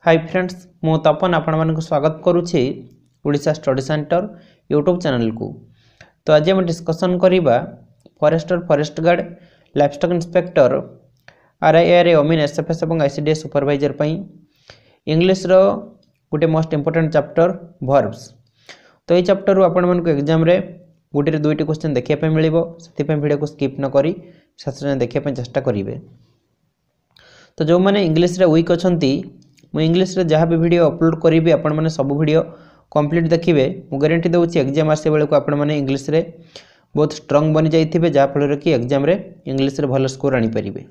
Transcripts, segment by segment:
Hi friends मु तपन आपण मानक स्वागत करुछि Odisha study centre YouTube channel को। तो आज हम डिस्कशन करिबा forest guard livestock inspector RIR ओमिन एसएफएस और आईसीडीएस सुपरवाइजर पई इंग्लिश रो गोटे मोस्ट इंपोर्टेंट चैप्टर वर्ब्स। तो ये चैप्टर आपण मानक एग्जाम रे गोटे दुईटी क्वेश्चन देखिया पे मिलिबो, सेति पे वीडियो को स्किप न करी शेष देखिया पे चेष्टा करिवे। तो जो माने इंग्लिश रे वीक अछंती मु इंग्लिश रे जहाँ भी वीडियो अपलोड करी आपण मैंने सब वीडियो कंप्लीट देखिए। मु गारंटी दूसरी एग्जाम आसे बेलू आपण मैंने इंग्लिश रे बहुत स्ट्रांग बनी जाइए जहाँफल कि एग्जाम रे इंग्लिश रे भल स्कोर आनी परिबे।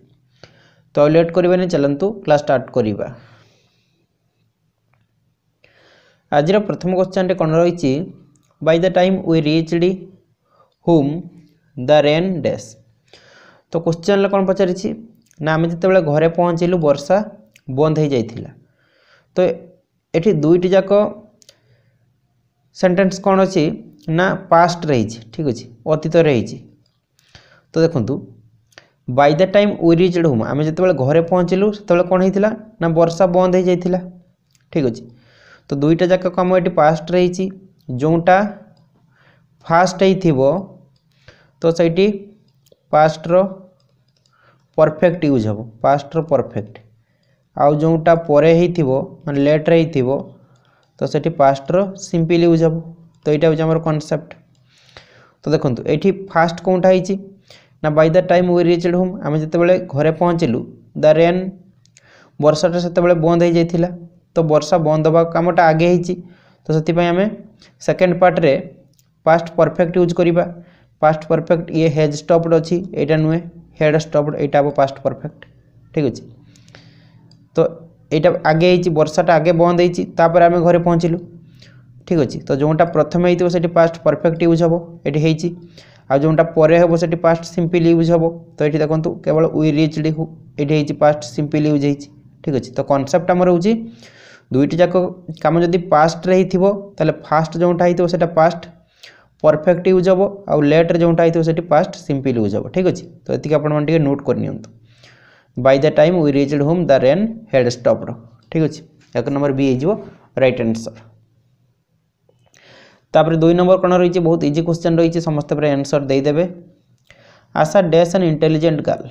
तो लेट करबानी चलंतु क्लास स्टार्ट करिबा। आज प्रथम क्वेश्चन कौन रही by the time we reached home the rain dash. तो क्वेश्चन कौन पचारि ना आम जिते घरे पहुँचलु वर्षा बंद हो जाइथिला। तो ये दुईटी जाक सेंटेंस कौन अच्छी ना पास्ट रही, ठीक अच्छे अतीत रही। तो देखु by the time we reached home आम जिते घरे पहुँचलु से कौन होता ना वर्षा बंद हो जाइथिला, ठीक अच्छे। तो दुईटा जाक कम ये पास्ट रही जोटा फास्ट हो तो सही पास्ट रो परफेक्ट यूज हम पास्ट रो परफेक्ट आउ जोटा परे हिथिबो माने लेट रे हिथिबो तो सेठी पास्ट रो सिंपल यूज हम। तो यहाँ हूँ आम कॉन्सेप्ट। तो देखो ये फास्ट कौनटा होती ना by the time we reached home आम जिते घरे पहुँचलु द रेन वर्षाटा से बंद हो जाइथिला। तो वर्षा बंद हवा कामटा आगे होती तो से आम सेकेंड पार्ट रे पास्ट परफेक्ट यूज करिबा। पास्ट परफेक्ट ये हेज स्टॉप्ड अच्छी यहाँ नुहे हेड स्टॉप्ड यहाँ हम पास्ट परफेक्ट, ठीक अच्छे। तो यहाँ आगे होती वर्षाटा आगे बंद होती आम घरे पहुँचलु, ठीक अच्छे। तो जोटा प्रथम होती पास्ट परफेक्ट यूज हम ये आ जोटा परे हम से पास्ट सिंपल यूज हम। तो ये देखो केवल वी रीच्ड ये पास्ट सिंपल यूज होती, ठीक अच्छे। तो कॉन्सेप्ट आमर हूँ दुईटी जाक कम जदि पास्ट रही ताले फास्ट जोटा होता पास्ट परफेक्ट यूज हम आउ लेट रे जोटा होता पास्ट सिंपल यूज हम, ठीक अच्छे। तो ये आपटे नोट करनी by the time we reached home the rain had stopped, ठीक अच्छे। एक नंबर बी हो राइट आंसर। तापर दुई नंबर कौन रही बहुत इजी क्वेश्चन रही समस्त आंसर देदेवे। Asha dash an intelligent girl.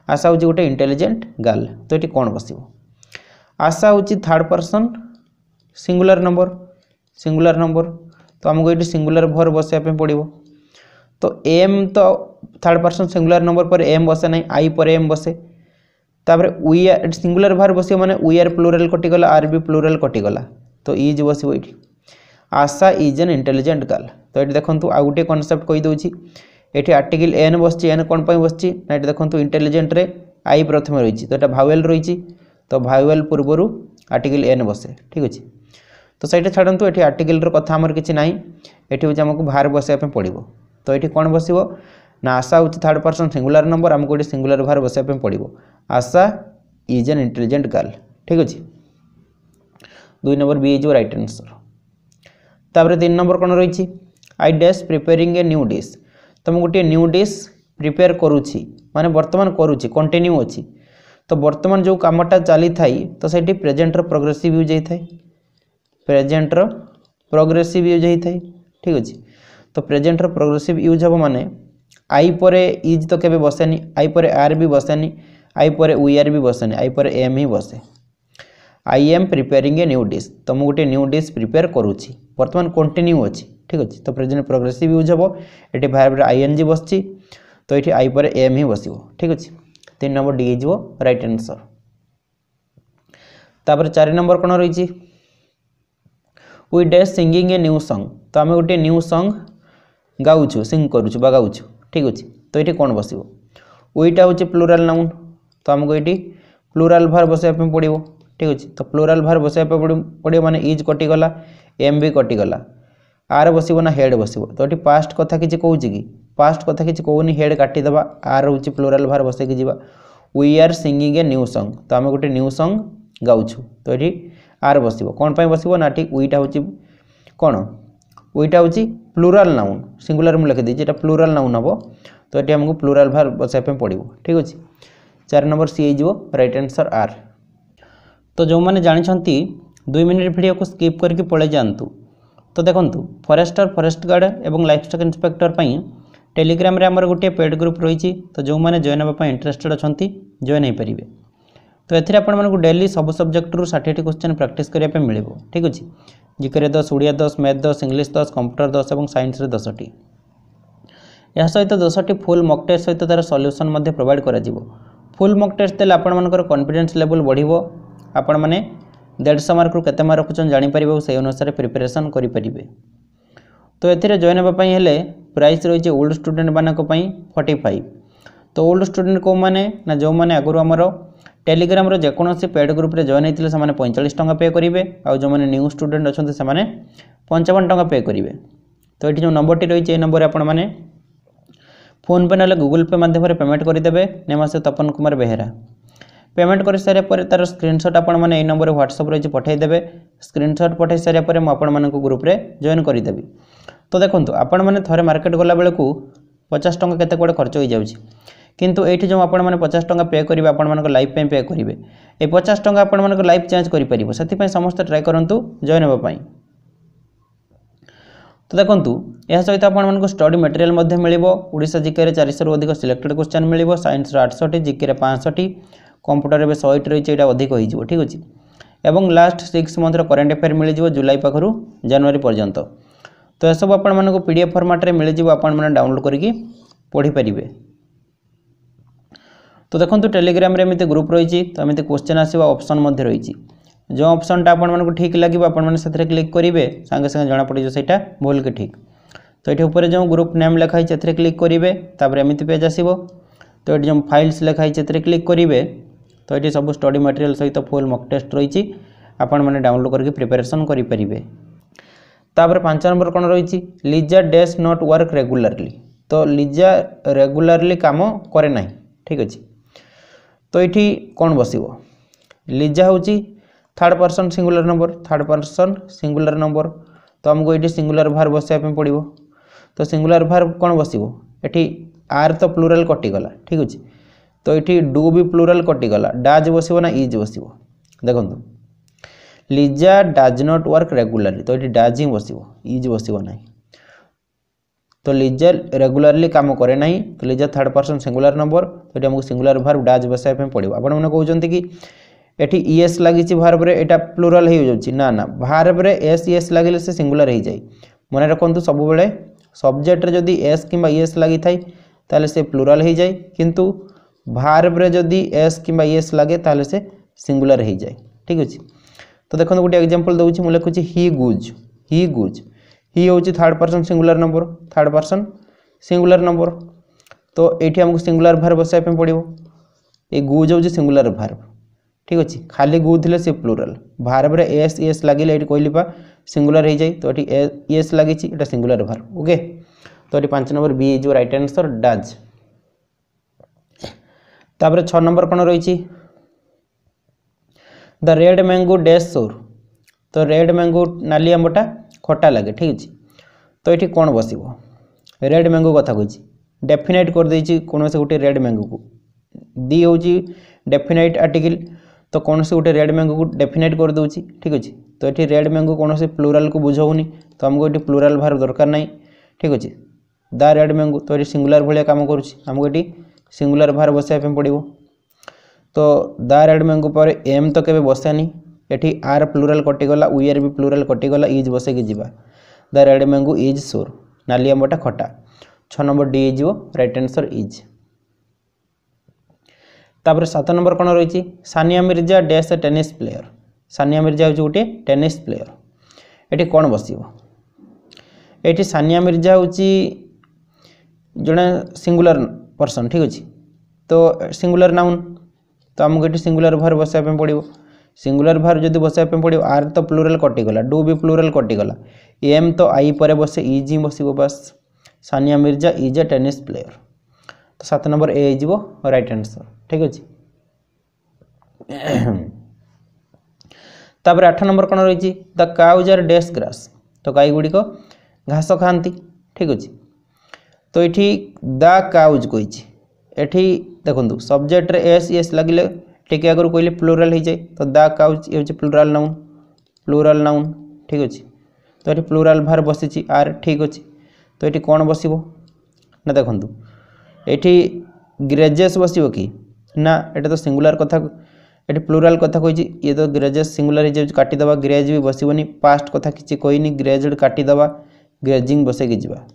Asha हूँ गोटे इंटेलिजेंट गर्ल। तो ये कौन बस आशा हूँ थर्ड पर्सन सिंगुलर नंबर तो आमको ये सिंगुलर भर बसाया पड़ो। तो एम तो थर्ड पर्सन सिंगुलर नंबर पर एम बसे ना आई पर एम बसे तापर वी आर सिंगुलर भार बस माने वी आर प्लूरल कटिगला आर बी प्लूरल कटिगला तो इज बस ये Asha is an intelligent girl. तो ये देखो आउ गोटे कॉन्सेप्ट कहीदे ये आर्टिकल एन बस एन कौन बस ना ये देखो इंटेलिजेंट रे आई प्रथम रही तो यहाँ भावेल रही तो भावेल पूर्वर आर्टिकल एन बसे, ठीक अच्छे। तो सहीटा छाड़ू ये आर्टिकल कथा आमर किसी ना ये हूँ आमको भार बसाया पड़ो। तो ये कौन बस ना आशा हूँ थर्ड पर्सन सिंगुलर नंबर आमको ये सिंगुलर भार बसाया पड़ो आशा इज एन इंटेलिजेंट गर्ल, ठीक अच्छे। दुई नंबर बी हो राइट आंसर। तापर तीन नंबर कौन रही I dash preparing a new dish. तो मुझे गोटे न्यू डिश प्रिपेयर करुँची माने वर्तमान करुँची कंटिन्यू अच्छी। तो वर्तमान जो कामटा चली थाई तो सही प्रेजेंटर प्रोग्रेसिव यूज होता है प्रेजेंटर प्रोग्रेसिव यूज होता है, ठीक अच्छे। तो प्रेजेंटर प्रोग्रेसिव यूज हम माने आई पर इज तो केबे बसेनी आई पर आर भी बसेनी आई पर वी आर भी बसेनी आई पर एम ही बसे। I am preparing a new dish तो मुझे गोटे न्यू डिश प्रिपेयर करुँची वर्तमान कंटिन्यू अच्छी, ठीक अच्छे। तो प्रेजेंट प्रोग्रेसिव यूज हम ये भार आई एन जी बस तो ये आई पर एम ही बस, ठीक अच्छे। तीन नंबर डी हो राइट आंसर। तापर चार नंबर कौन रही we dash singing a new song. तो आम गोटे न्यू सॉन्ग गाऊँ सिंग करुँ गाऊँ, ठीक अच्छे। तो ये कौन बस वीटा हूँ प्लूराल नाउन तो आमको ये प्लूराल भार बसाया पड़ो, ठीक अच्छे। तो प्लूराल भार बसाया पड़ो माने इज कटिगला एम भी कटिगला आर बसो ना हेड बस। तो ये पास्ट कथा किसी कौच कि पास्ट कथा किसी कहूनी हेड काटिदेवा आर हूँ प्लूराल भार बसैक जा we are singing a new song तो आम गोटे न्यू सॉन्ग गाऊँ तो ये आर बस कौन बस ना वीटा हूँ कौन वीटा हूँ प्लूराल नाउन सिंगुलर मुझे लिखिदी प्लूराल नाउन हम तो ये आमको प्लूराल भार बसाया पड़ो, ठीक अच्छे। 4 नंबर सी हो राइट आंसर आर। तो जो मैंने जानते 2 मिनिट वीडियो को स्किप करके पड़े जातु। तो देखो फॉरेस्टर फॉरेस्ट गार्ड और लाइफस्टॉक इंस्पेक्टर टेलीग्राम रे आमर गोटे पेड ग्रुप रही। तो जो मैंने जॉइन होगा इंटरेस्टेड अच्छा जॉइन हो पारे। तो ये आपको डेली सब सब्जेक्ट रू 60 क्वेश्चन प्रैक्टिस करने मिले। ठीक अच्छे GK 10 Odia 10 math 10 English 10 computer 10 और साइंस 10टी। यह सहित 10टी फुल मॉक टेस्ट सहित तार सॉल्यूशन प्रोवाइड करा जिवो। फुल मॉक टेस्ट देले आपनकर कॉन्फिडेंस लेवल बढ़िवो। आपण माने 150 मार्क रू केते मार्क रखुछन जानि परिबे से अनुसार प्रिपरेशन करि परिबे। तो एथिरे जॉइन होबा पई हेले प्राइस रही है ओल्ड स्टूडेंट मानक पई 45। तो ओल्ड स्टूडेंट को माने ना जो माने आगुरु हमर टेलीग्राम रो जेकोनोसी पेड ग्रुप रे जॉइन होइतिले से माने 45 टंका पे करिवे आ जो माने न्यू स्टूडेंट अछंते से माने 55 टंका पे करिवे। तो एठी जो नंबर टी रही है नंबर आपण माने फोन पे ना गूगल पे माध्यम पेमेंट करदेवे। नेम आसे तपन कुमार बेहेरा। पेमेंट कर सारे पर तार स्क्रीनशॉट आपण माने ए नंबर व्हाट्सएप रही पठाइदेवे। स्क्रीनशॉट पठाई सारे पर मुझे आपण मानक ग्रुप रे जॉइन करदेवी। तो देखो आपण माने थरे मार्केट गला बेले को 50 टंका केते कोडे खर्च हो जाउची किंतु एठी जो आपण माने 50 टंका पे करिवे आपण मानक लाइफ पे पे करिवे। ए 50 टंका आपण मानक लाइफ चेंज करि परिबो। सेति पय समस्त ट्राई करंतु जॉइन होबा पय। तो देखो यह सहित आपको स्टडी मटेरियल मिलिबो। ओडिशा जीके रे 400 रु अधिक सिलेक्टेड क्वेश्चन मिलिबो। साइंस 800 जीके रे 500 कंप्यूटर रे 100 रही है अधिक हो। ठीक अच्छे एवं लास्ट 6 मंथ करेन्ट अफेयर मिल जाव जुलाई पाखु जनवरी पर्यंत। तो यह सब आपको पीडीएफ फॉर्मेट रे मिल जाव आपण माने डाउनलोड करके पढ़ी पारिबे। तो देखो टेलीग्राम रे एमती ग्रुप रही। तो एमती क्वेश्चन आसवा ऑप्शन रही। जो ऑप्शनटा आपको ठीक लगे आपने क्लिक करेंगे सांगे सांगे जना पड़े सहीटा भूल के ठीक। तो ये ऊपर जो ग्रुप नेम लिखाई से क्लिक करेंगे तापर एमती पेज आसो। तो ये जो फाइल्स लिखाई से क्लिक करेंगे। तो ये सब स्टडी मटेरियल सहित फुल मॉक टेस्ट रही आपण मैंने डाउनलोड करके प्रिपरेशन करेंगे। तापर 5 नंबर कौन रही Lija dash not work regularly. तो लिजा रेगुलरली काम करे ना। ठीक अच्छे तो ये कौन बसो लिजा हूँ third person singular number. Third person singular number तो हमको ये सिंगुलर भार बसाया पड़ो। तो सिंगुलर भार कौन बसो ये आर तो प्लूराल कटिगला। ठीक अच्छे तो ये डू भी प्लूराल कटिगला डाज बसो ना इज बसो। देखो Lija does not work regularly तो ये डाज ही बसो इज बसो ना। तो लिजा रेगुलरली काम करे ना। तो Lija third person singular number तो ये हमको सिंगुलर भार डाज बसाया पड़ो। आपण मैंने कहते कि एटी ईएस लगी भार्ब रे एटा प्लूराल हो जाउची ना ना भार्ब रे एस ईएस लगिले से सिंगुलर हो जाए। मन रखु सब बेले सब्जेक्ट रे जदी एस किंबा ईएस लगी थाई ताले से प्लूराल हो जाए किंतु भार्ब रे जदी एस किंबा ईएस लगे ताले से सिंगुलर हो जाए। ठीक अच्छे तो देखो गोटे एग्जांपल दउची मु लिखुची ही गुज। ही गुज ही होची third person singular number. Third person singular number तो ये हमको सिंगुलर भार्ब बसाया पड़ो। ये गुज होची सिंगुलर भार्ब। ठीक अच्छे खाली गु थे सी प्लूराल भार्ब रे एस एस लगे ये कहली पा सिंगुलर हो जाए। तो ये एस लगी सिंगुलर भार्ब। ओके तो ये 5 नंबर बी जो राइट आंसर डाज। तापर 6 नंबर कौन रही द रेड मैंगो डैश सोर। तो रेड मैंगो नाली आंबटा खटा लगे। ठीक अच्छे तो ये कौन बसो रेड मैंगो कथा कही डेफिनाइट कर देछि कौन से गोटे रेड मैंगो को दी हूँ डेफिनाइट आर्टिकल। तो कौन से गोटे रेड मैंगो को डेफिनाइट कर दूची। ठीक अच्छे तो ये रेड मैंगो कौन से प्लूराल को बुझाऊनी तो हमको ये प्लूराल भार दरकार नहीं। ठीक अच्छे द रेड मैंगो तो ये सिंगुलर भाया काम करुँको ये सिंगुलर भार बसाया पड़ो। तो द रेड मैंगो पर एम तो केवे बसानी ये आर प्लूराल कटिगला वी आर भी प्लूराल कटिगला इज बसैकी जीवा द रेड मैंगो इज सोर नाली आंबटा खटा। 6 नंबर डी हो राइट आंसर इज। तापर 7 नंबर कौन रही Sania Mirza dash tennis player. Sania Mirza हूँ गोटे टेनिस प्लेयर ये कौन बसो ये सानिया मिर्जा हूँ जड़े सिंगुलर पर्सन। ठीक अच्छे तो सिंगुलर नाउन तो आमको ये सिंगुलर भार बसाया पड़ो। सिंगुलर भार जो बसाया पड़ो आर तो प्लूराल कटिगला डू भी प्लूराल कटिगला एम तो आई पर बसे इज ही बसो बस Sania Mirza is a tennis player. तो 7 नंबर ए हो राइट आंसर। ठीक अच्छे तापर 8 नंबर कौन रही the cows are dash grass. तो गाई गुड़िक घास खाती। ठीक अच्छे तो ये द काउज कही देखो सब्जेक्ट रे एस एस लगे टिके आगु कहले प्लूराल हो जाए तो द काउज ये प्लूराल नाउन ठीक अच्छे तो ये प्लूराल भार बसी आर ठीक अच्छे तो ये कौन बसो ना देखूँ ये ग्रेजेस बसो कि ना ये तो सिंगुलर कथा ये प्लूराल कथा कही ये तो ग्रेजेस सिंगुलर हो काटिदेवा ग्रेज भी बसोनी पास्ट कथा किसी कहनी ग्रेज काटिदेवा ग्रेजिंग बसैकी जा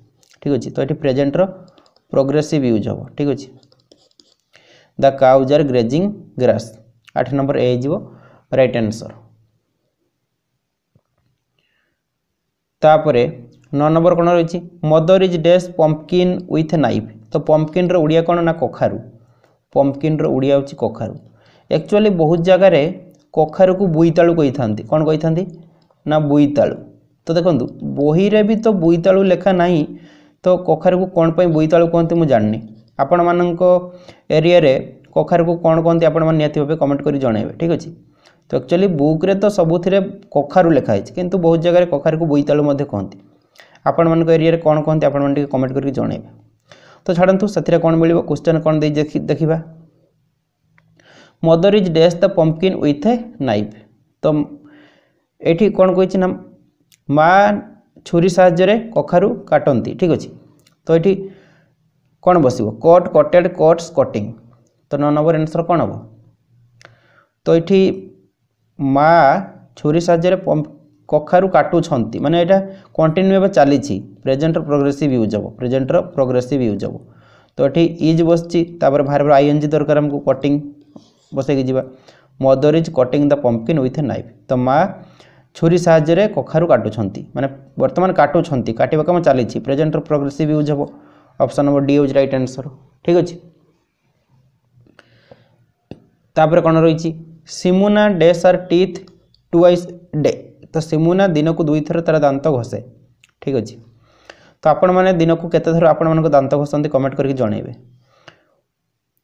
ठीक अच्छे तो ये प्रेजेंटर प्रोग्रेसिव यूज हम ठीक अच्छे the cows are grazing grass 8 number A हो राइट आंसर। तापरे 9 नंबर कौन रही mother is dash pumpkin with knife तो पंपकिन रो उड़िया कौन ना कखारू पंपकिन रो उड़िया होची कखारू एक्चुअली बहुत जगह कखारू को बोईतालु कही था कौन कही था ना बोईतालु तो देखो बही रे भी तो बोईतालु लेखा नहीं तो कखारू को कौन पर बोईतालु कहते मुझे जाननी आपण मान एरिया रे कखारू को कौन कहते आपण मैंने निहती भाव कमेंट कर जनइबे ठीक अच्छे तो एक्चुअली बुक रे तो सबुथिरे कखारू लिखाई किंतु बहुत जगह कखारू को बोईतालु कहते आपण मान एरिया रे कौन कहते आपण मैंने कमेंट करके जनइबे तो छाड़ू से कौन मिल क्वेश्चन कौन दे देखा mother is dash the pumpkin with a knife तो ये कौन कही ना माँ छुरी साहाय्य कखारू काटती ठीक अच्छे तो ये कौन बस कट कटेड कट्स कटिंग तो 9 नंबर आंसर कौन हम तो ये माँ छुरी साहाय्य कखारू काटुंट माने यहाँ कंटिन्यू चली प्रेजेंटर प्रोग्रेसिव यूज हम प्रेजेंटर प्रोग्रेसिव यूज हम तो ये इज बसची बाहर बाहर आईएनजी दरकार हमको कटिंग बसैकी जा mother is cutting the pumpkin with a knife तो माँ छुरी साहाय्य कखारू काटुंट माने वर्तमान काटुंट काटा कम चली प्रेजेंटर प्रोग्रेसिव यूज हम option number D is right answer ठीक अच्छे। तापर कौन रही Simuna dash are teeth twice day तो सिमुना दिन को 2 थर तार दांत घसे ठीक अच्छे तो आपण मैंने दिन को केते थर आपण मान दांत घसती कमेंट करके जनइबे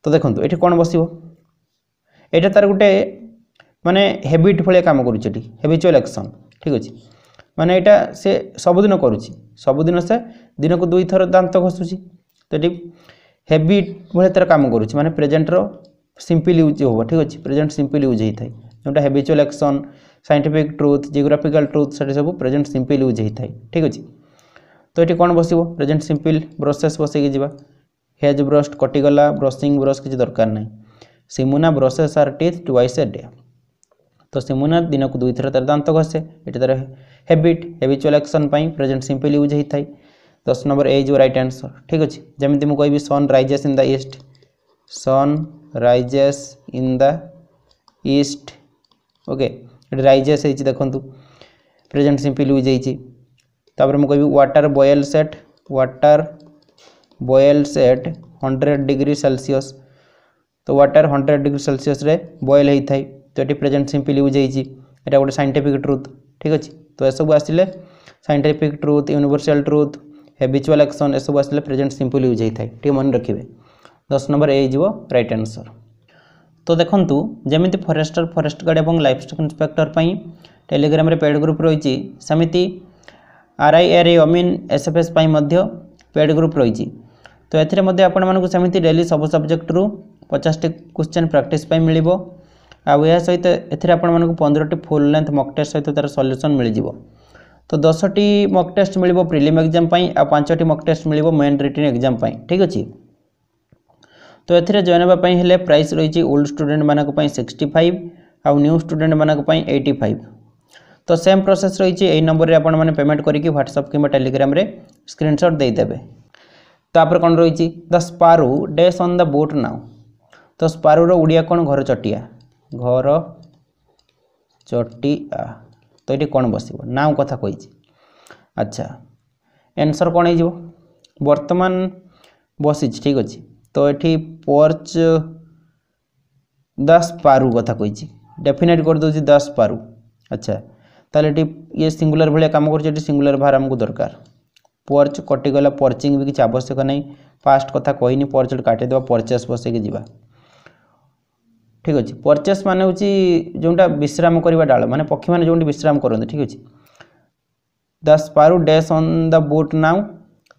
तो देखो ये कौन बसो ये तार गोटे माने हेबिट भाया काम करुच्ची हेबिचुअल एक्शन ठीक अच्छे माने यहाँ से सबुदिन करुच्ची सबुदिन से दिन को 2 थर दांत घसुची तो ये हेबिट भाया तार काम करुच्ची माने प्रेजेंटर सिंपल यूज हो ठीक अच्छे प्रेजेंट सिंपल यूज होता है जोटा habitual action scientific truth geographical truth से सब प्रेजेंट सिंपल यूज होता है ठीक अच्छे तो ये कौन बसो प्रेजेंट सिंपल ब्रशेस बसैकी जा हेज ब्रश कटिगला ब्रशिंग ब्रश किसी दरकार नहीं Simuna brushes are teeth twice a day तो सिमुना दिन को 2 थर तार दांत घसे ये तार habit habitual action present simple use होता है 10 नंबर ए जो राइट आंसर ठीक अच्छे जमी मुझे कहि sun rises in the east sun rises in the east okay rises है देखूँ प्रेजेंट सिंपल यूज होता मुझे water boils at 100 degree Celsius तो वाटर 100 डिग्री सेल्सियस रे बॉयल होता है तो ये प्रेजेंट सिंपल यूज होता गोटे साइंटिफिक ट्रुथ ठीक अच्छे तो यह सब आसिले scientific truth universal truth habitual action यह सब आसिले प्रेजेंट सिंपल यूज होता है ठीक मन रखिए 10 नंबर ए हो राइट आंसर। तो देखूँ जमी फरेस्टर फरेस्ट गार्ड और लाइफ स्टॉक इंस्पेक्टर टेलीग्राम रे पेड ग्रुप रही सेमती RIRA अमीन SFS पेड ग्रुप रही तो एमती डेली सब सब्जेक्ट रू 50 क्वेश्चन प्रैक्टिस मिल आ सहित एथिरे आपण मानक 15 फुल लेंथ मॉक टेस्ट सहित तार सॉल्यूशन मिल जिवो तो 10टी मॉक टेस्ट मिलिबो प्रीलिम एग्जाम पई आ 5टी मॉक टेस्ट मिलिबो मेन रिटन एग्जाम पई ठीक अछि तो एथिरे जॉइन होबा पई हेले प्राइस रही ओल्ड स्टूडेंट मानक पई 65 आ न्यू स्टूडेंट मानक पई 85 तो सेम प्रोसेस रही एई नंबर रे आपण माने पेमेंट करिकि व्हाट्सएप किंबा टेलीग्राम रे स्क्रीनशॉट दे देबे। तापर कोन रही the sparrow dash on the boat now तो स्पारो रो उड़िया कोन घर चटिया घर चटिया तो ये कौन बस नाउ कथा कही अच्छा आंसर कौन हो वर्तमान बसी ठीक अच्छे तो ये पर्च द स्पारो कथा कही डेफिनेट कर दूसरी द स्पारो अच्छा ताले ये सिंगुलर भाया कम कर सिंगुलर भार आमको दरकार पर्च कटिगला पर्चिंग भी किसी आवश्यक नहीं पास्ट कथा कहनी पर्च काटिदेवा परचेस बसैकी जा ठीक अच्छे परचेस मान हूँ जोटा विश्राम करवा डाल माने पक्षी मैंने जो विश्राम करते ठीक अच्छे the sparrow dash on the boat now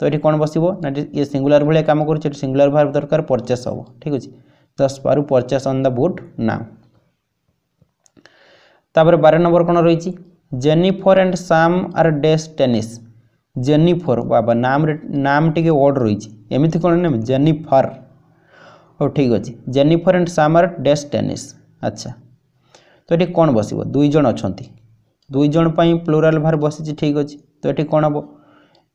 तो ये कौन बस ये सिंगुलर भाया कम कर सिंगुलर भार दरकार परचेस हम ठीक अच्छे the sparrow perches on the boat now. तापर 12 नंबर कौन रही Jennifer and Sam are dash tennis Jennifer बाबा नाम टी वर्ड रही एमती कौन नेम जेनिफर हो ठीक अच्छे Jennifer and Sam are dash tennis अच्छा तो ये कौन बस दुई जन अच्छा दुई जन प्लूराल भार बसी ठीक अच्छे तो ये कौन हम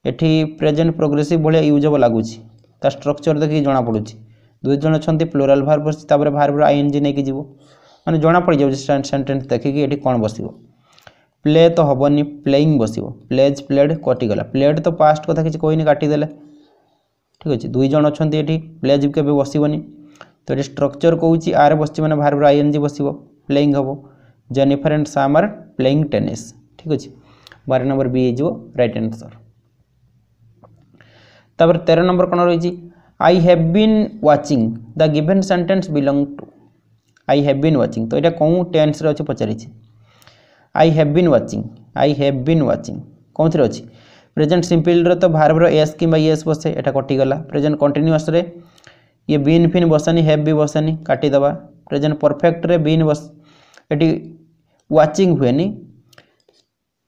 ये प्रेजेंट प्रोग्रेसिव भाया यूज हम लगुच स्ट्रक्चर देखिए जना पड़ू दुई जन अच्छा प्लूराल भार बस भार आईएनजी नहीं जीव मैंने जना पड़ जाए सेंटेंस देखिए ये कौन बस प्ले तो हेनी प्लेइंग बस प्लेज प्लेड कटिगला प्लेड तो पास्ट कथा किसी कहनी काटिदेले ठीक अच्छे दुई जन अच्छा ये प्लेज के बसबनी तो ये स्ट्रक्चर कौच आर बस मैंने भार आईएनजी बस प्लेइंग हम Jennifer and Sam are playing tennis ठीक अच्छे 12 नंबर बी हो राइट आंसर। तापर 13 नंबर कौन रही I have been watching the given sentence belong to I have been watching तो यहाँ कौन टेन्स अच्छे पचारि आई हैव बीन वाचिंग कौन थे अच्छी प्रेजेंट सिंपल तो भार्बर एस कि एस बसे यहाँ कटिगला प्रेजेंट कंटिन्यूअस रे ये बीन फिन बसानी हैव भी बसानी काटिदेवा प्रेजेंट परफेक्ट रे बीन बस ये वाचिंग हुए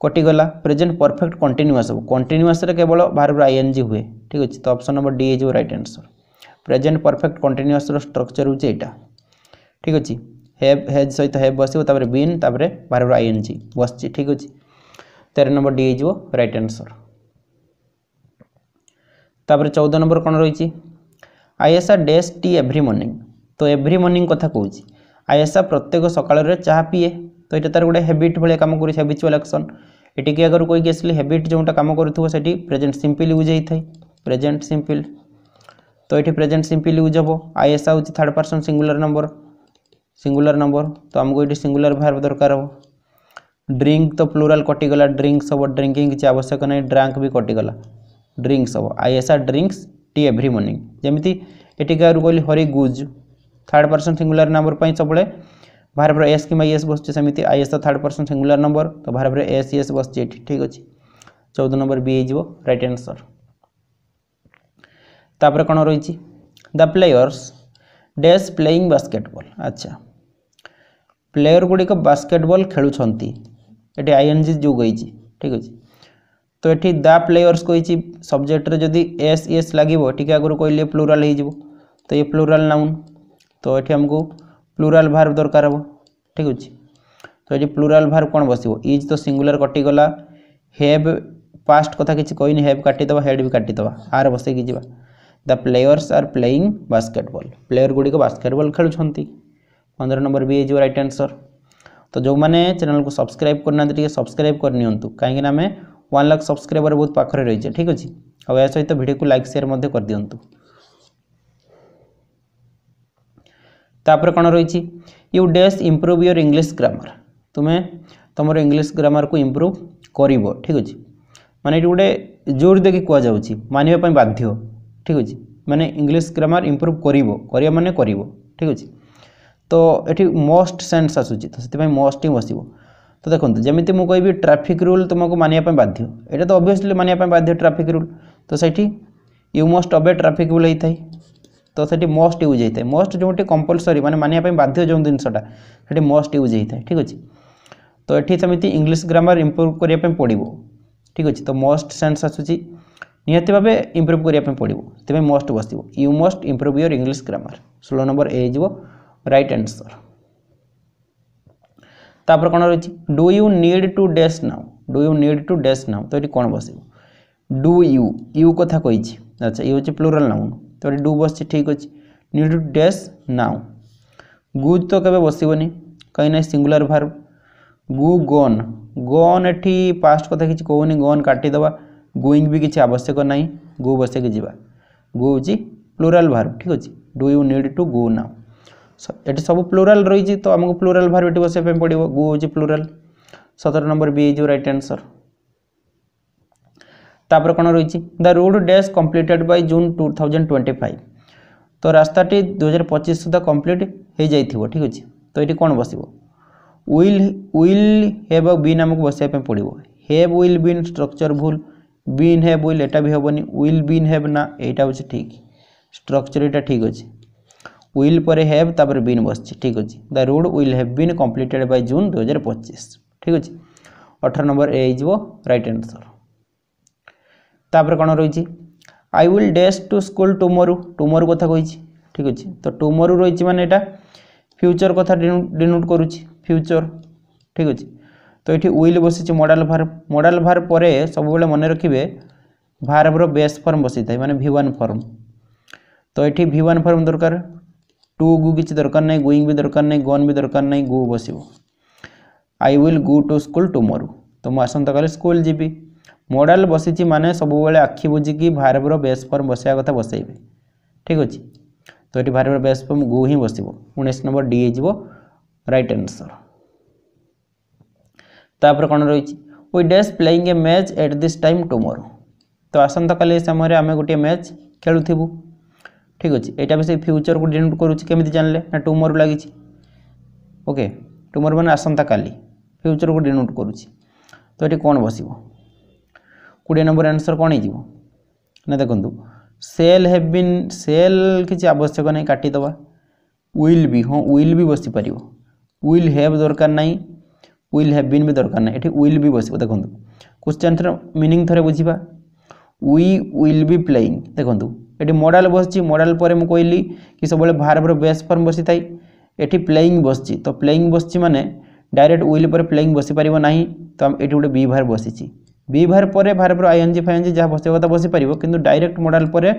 कटिगला प्रेजेंट परफेक्ट कंटिन्यूअस हो कंटिन्यूअस रे केवल भार्बर आईएनजी हुए ठीक अच्छे तो option number D is right answer present perfect continuous structure हो ठीक अच्छे हैव हैज सहित हैव बसो तापर बीन तापर भार्बर आईएनजी बस ठीक अच्छे 13 number D is right answer. तापर 14 नंबर कौन रही ISI dash T every morning तो एव्री मॉर्निंग कथा कहूँ आईएसआ प्रत्येक सकाल चाह पीए तो ये तार गोटे हैबिट भाया कम कर हैबिचुअल एक्शन ये अगर कोई आसली हैबिट जोटा कम करी प्रेजेंट सिंपल यूज होता है प्रेजेंट सिंपल तो ये प्रेजेंट सिंपल यूज हम आईएसआ हूँ थर्ड पर्सन सिंगुलर नंबर तो आमको ये सिंगुलर भार्ब दरकार हो ड्रिंक तो प्लूराल कटिगला ड्रिंक्स हम ड्रिंकिंग किसी आवश्यक नहीं ड्रांक भी कटिगला ड्रिंक्स हम ISI drinks T every morning जमी ये कहली हरि गुज थर्ड पर्सन सिंगुलर नंबर सब भार्बर एस कि एस बस सेमती ISI third person singular number तो भार्बर एस एस बस ठीक अच्छे 14 नंबर बी हो राइट आंसर। तापर कौन रही the players dash playing basketball अच्छा प्लेयर गुड़िक बास्केटबॉल खेलुंट ये आईएनजी जो गई ठीक अच्छे तो ये द प्लेयर्स कही सब्जेक्ट जदि एस एस लगे टी आगुरी कहले प्लूराल हो तो ये प्लूराल नाउन तो ये आमको प्लूराल भार्ब दरकार हम ठीक अच्छे तो ये प्लूराल भार्ब कौन बस इज तो सिंगुलर कटिगला हैव पास्ट कथा किसी कहनी हैव काटिदेवा हेड भी काटिदेवा आर बसैकी जा the players are playing basketball player गुड़िक बास्केटबॉल खेलुंट 15 number B is right answer. तो जो मैंने चैनल को सब्सक्राइब करना सब्सक्राइब कर नियंतु कहीं आम 1 लाख सब्सक्राइबर बहुत पाखे रही है ठीक अच्छे और यह सहित वीडियो को लाइक शेयर कर दिंतु। तापर कौन रही you dash improve your English grammar तुम्हें तुम इंग्लिश ग्रामर को इम्प्रूव कर ठीक अच्छे माने ये गोटे जोर देखिए कहुच्छी मानवाई बाध्य ठीक अच्छे माने इंग्लिश ग्रामर इम्प्रूव कर माने ठीक अच्छे तो ये मोस्ट सेन्स आसूँ तो से मोस्ट ही बस तो देखो जमी मुझे कहि ट्रैफिक रूल तुमको मानिया बाध्य यहाँ तो ऑब्वियसली मानिया बाध्य ट्रैफिक रूल तो सेठी you must obey traffic rule होता है तो सेठी मोस्ट यूज होता है मोस्ट जो कंपलसरी माने मानिया बाध्य जो जिनसा से मोस्ट यूज होता है ठीक अच्छे तो ये सेमती इंग्लिश ग्रामर इम्प्रूव करने पड़ो ठीक अच्छे तो मोस्ट सेन्स आसूँ निहती भाव इम्प्रूव करने पड़ो से मोस्ट बस you must improve your English grammar 16 number A right answer. तापर कौन रही do you need to dash now तो ये कौन बस डू यू कथा कही अच्छा ये हूँ प्लूराल नाउन तो डू बस ठीक अच्छे नीड टू डैश नाउ गुज तो केवे बसबनी कहीं ना सिंगुलर भार्ब गु गन एटी पास्ट कथा किसी कहूनी गन काटिदेवा गोइंग भी किसी आवश्यक ना गो बसक जा गो हूँ प्लूराल भार्ब ठीक अच्छे do you need to go now ये सब प्लूराल रही तो आमको प्लूराल भार्ब ये बसने पड़ो गो हूँ plural 17 number B is right answer. तापर कौन रही the road dash completed by June 2025 तो रास्ताटी 2025 सुधा कंप्लीट हो जाइथिबो ठीक अच्छे तो ये कौन बस विल हैव बीन आमको बसवाई पड़ो हैव विल बीन स्ट्रक्चर भूल बीन हैव विल एटा भी हेनी विल बीन हैव ना यहाँ हूँ ठीक स्ट्रक्चर यहाँ ठीक अच्छे विल पर हैव तापर बीन बस ठीक अच्छे the road will have been completed by June 2025 ठीक अच्छे 18 नंबर ए राइट आंसर। तापर कौन रही I will dash to school tomorrow tomorrow कथा कही ठीक अच्छे तो टुमोरो रही माने एटा फ्यूचर कथा डिनोट करुच्ची फ्यूचर ठीक अच्छे तो ये विल बसी मॉडल भार पर सब मन रखिए भार्बर बेस फॉर्म बसी था माने V1 फॉर्म तो ये V1 फॉर्म दरकार टू गु किसी दरकार नहीं गोइंग भी दरकार नहीं गन भी दरकार नहीं गो बस I will go to school tomorrow तो मुझे आसंता काले स्कूल जीवी मॉडल बसी माने सब बेले आखि बुझिकी भार्बर बेस फॉर्म बसया कथा बसैबे ठीक अच्छे तो ये भार्बर बेस फॉर्म गो ही बस 19 नंबर डी हो राइट आंसर। तापर कौन रही we dash playing a match at this time tomorrow तो आसंता काली समय आम गोटे मैच खेलुबू ठीक अच्छे यहाँ भी से फ्यूचर को डिनोट करुँच जानले ना टुमोरो लगी ओके टुमोरो मैंने आसंता काली फ्यूचर को डिनोट करुँच तो ये कौन बस 20 नंबर आंसर कौन हो ना देखो सेल हैव बीन सेल किसी आवश्यक नहीं काटिदेवा विल भी हाँ विल भी बसी पार विल हैव दरकार नहीं विल हैव बीन भी दरकार नहीं ये विल भी बस देखो क्वेश्चन मीनिंग थे बुझा वी विल बी प्लेइंग देखो ये मॉडल बस मॉडल पर मुझे कहली कि सब भार्बर बेस फॉर्म बसी थाई ये प्लेइंग बस तो प्लेइंग बस माने डायरेक्ट विल पर प्लेइंग बसी पार ना तो ये गोटे बी भार बसी बी भार पर भार्बर आईएनजी फाइएनजी जहाँ बस कथा बसी पार कि डायरेक्ट मॉडल पर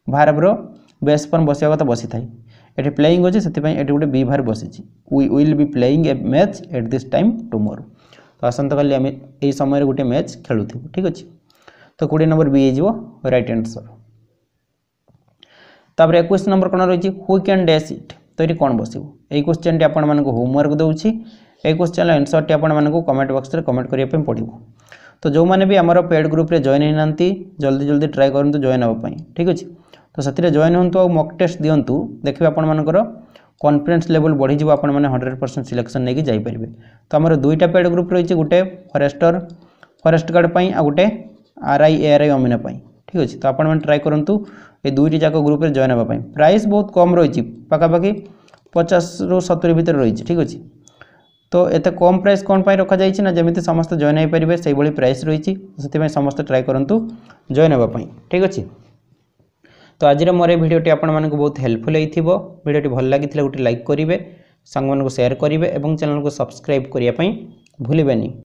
भार्बर बेस फॉर्म बस कथा बसी थाई ये प्लेइंग अच्छे से ये गोटे बी भार बसी we will be playing a match at this time tomorrow तो आसंता काली आम यही समय गोटे मैच खेलुँ ठीक अच्छे तो 20 नंबर बी हो राइट आंसर। तापर 21 नंबर कौन रही हु कैन डैश इट तो ये कौन बस यही क्वेश्चन टी आपण मानक होमवर्क दूसरी यही क्वेश्चन आंसर टी आपण मानक कमेंट बॉक्स में कमेंट करने पड़ो तो जो मैंने भी आमर पेड ग्रुप रे जॉइन होना जल्दी जल्दी ट्राए करूँ जॉइन हाँपाई ठीक अच्छे तो से जॉइन हूँ और मॉक टेस्ट दिंतु देखिए आपर कॉन्फिडेंस लेवल बढ़ी जाव आप 100% सिलेक्शन नहीं जापर तो आमर दुईटा पेड ग्रुप रही गोटे फॉरेस्ट गार्ड पर आ गोटे RI ARI अमीना ठीक अच्छे तो आप ट्राए करूँ ये दुईटी जाक ग्रुप में जॉइन हाँपाई प्राइस बहुत कम रही पाखापाखि 50 ରୁ 70 भितर रही ठीक अच्छे तो एत कम प्राइस कौन पर रखा जाइए ना जमी समस्त जॉइन हो पारे से प्राइस रही से समस्त ट्राए करूँ जॉइन हाँपाई ठीक अच्छे तो आज मोर भिडियोटी आपको बहुत हेल्पफुल हो भिडियोटी भल लगी गोटे लाइक करेंगे सांग को शेयर करेंगे और चैनल को सब्सक्राइब करने भूलें।